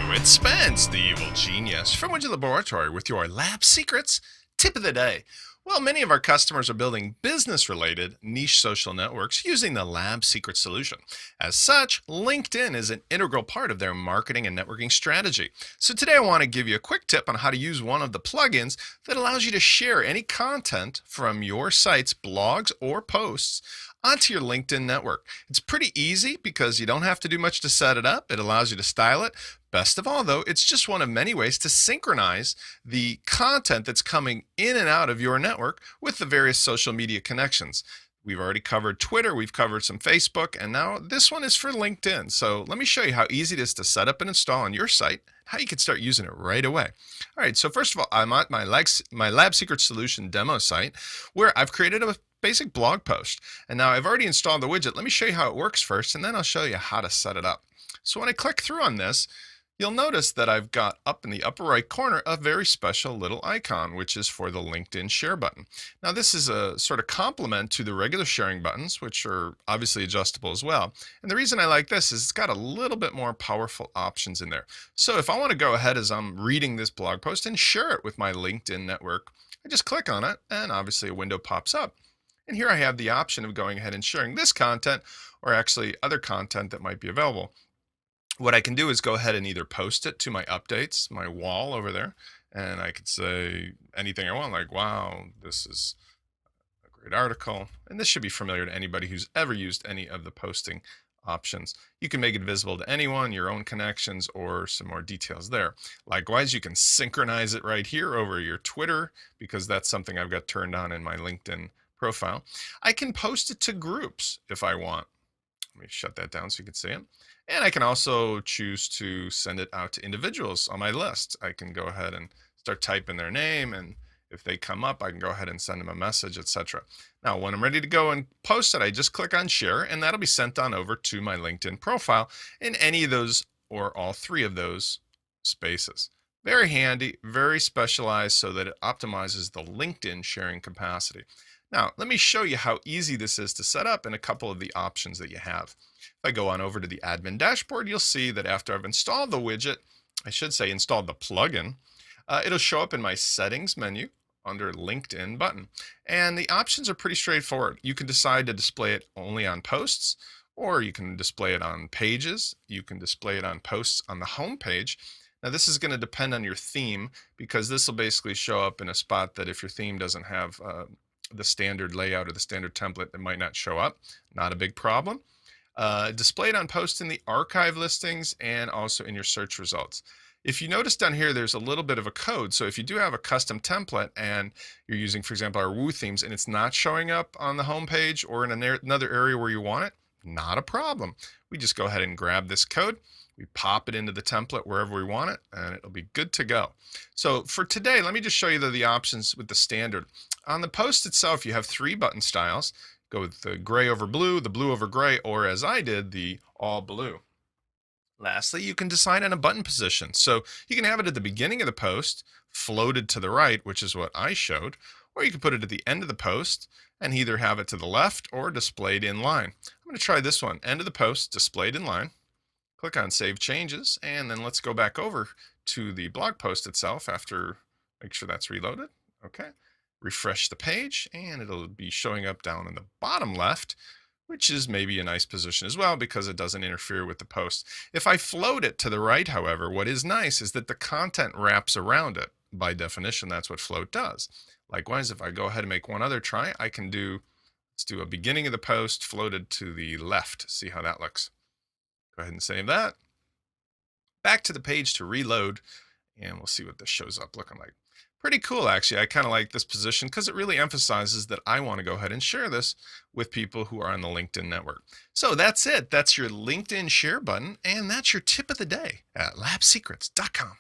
It's Spence, the evil genius from Widget Laboratory, with your lab secrets tip of the day. Well, many of our customers are building business related niche social networks using the lab secret solution. As such, LinkedIn is an integral part of their marketing and networking strategy. So, today I want to give you a quick tip on how to use one of the plugins that allows you to share any content from your site's blogs or posts onto your LinkedIn network. It's pretty easy because you don't have to do much to set it up. It allows you to style it. Best of all, though, it's just one of many ways to synchronize the content that's coming in and out of your network with the various social media connections. We've already covered Twitter, we've covered some Facebook, and now this one is for LinkedIn. So let me show you how easy it is to set up and install on your site, how you can start using it right away. All right, so first of all, I'm at my Lab Secret Solution demo site where I've created a basic blog post. And now I've already installed the widget. Let me show you how it works first, and then I'll show you how to set it up. So when I click through on this, you'll notice that I've got up in the upper right corner a very special little icon, which is for the LinkedIn share button. Now, this is a sort of complement to the regular sharing buttons, which are obviously adjustable as well. And the reason I like this is it's got a little bit more powerful options in there. So if I want to go ahead as I'm reading this blog post and share it with my LinkedIn network, I just click on it and obviously a window pops up. And here I have the option of going ahead and sharing this content or actually other content that might be available. What I can do is go ahead and either post it to my updates, my wall over there, and I could say anything I want, like, wow, this is a great article. And this should be familiar to anybody who's ever used any of the posting options. You can make it visible to anyone, your own connections, or some more details there. Likewise, you can synchronize it right here over your Twitter, because that's something I've got turned on in my LinkedIn profile. I can post it to groups if I want. Let me shut that down so you can see it. And I can also choose to send it out to individuals on my list. I can go ahead and start typing their name, and if they come up, I can go ahead and send them a message, etc. Now, when I'm ready to go and post it, I just click on share, and that'll be sent on over to my LinkedIn profile in any of those or all three of those spaces. Very handy, very specialized so that it optimizes the LinkedIn sharing capacity. Now, let me show you how easy this is to set up and a couple of the options that you have. If I go on over to the admin dashboard, you'll see that after I've installed the widget, I should say installed the plugin, it'll show up in my settings menu under LinkedIn button. And the options are pretty straightforward. You can decide to display it only on posts, or you can display it on pages. You can display it on posts on the home page. Now, this is going to depend on your theme, because this will basically show up in a spot that if your theme doesn't have the standard layout or the standard template, it might not show up. Not a big problem. Displayed on posts in the archive listings and also in your search results. If you notice down here, there's a little bit of a code. So if you do have a custom template and you're using, for example, our Woo themes, and it's not showing up on the home page or in another area where you want it, not a problem. We just go ahead and grab this code. We pop it into the template wherever we want it, and it'll be good to go. So for today, let me just show you the options with the standard. On the post itself, you have three button styles. Go with the gray over blue, the blue over gray, or as I did, the all blue. Lastly, you can decide on a button position. So you can have it at the beginning of the post, floated to the right, which is what I showed, or you can put it at the end of the post and either have it to the left or displayed in line. I'm going to try this one, end of the post, displayed in line. Click on Save Changes, and then let's go back over to the blog post itself after, make sure that's reloaded. Okay. Refresh the page, and it'll be showing up down in the bottom left, which is maybe a nice position as well because it doesn't interfere with the post. If I float it to the right, however, what is nice is that the content wraps around it. By definition, that's what float does. Likewise, if I go ahead and make one other try, I can do, let's do a beginning of the post floated to the left. See how that looks. Go ahead and save that. Back to the page to reload, and we'll see what this shows up looking like. Pretty cool, actually. I kind of like this position because it really emphasizes that I want to go ahead and share this with people who are on the LinkedIn network. So that's it. That's your LinkedIn share button, and that's your tip of the day at labsecrets.com.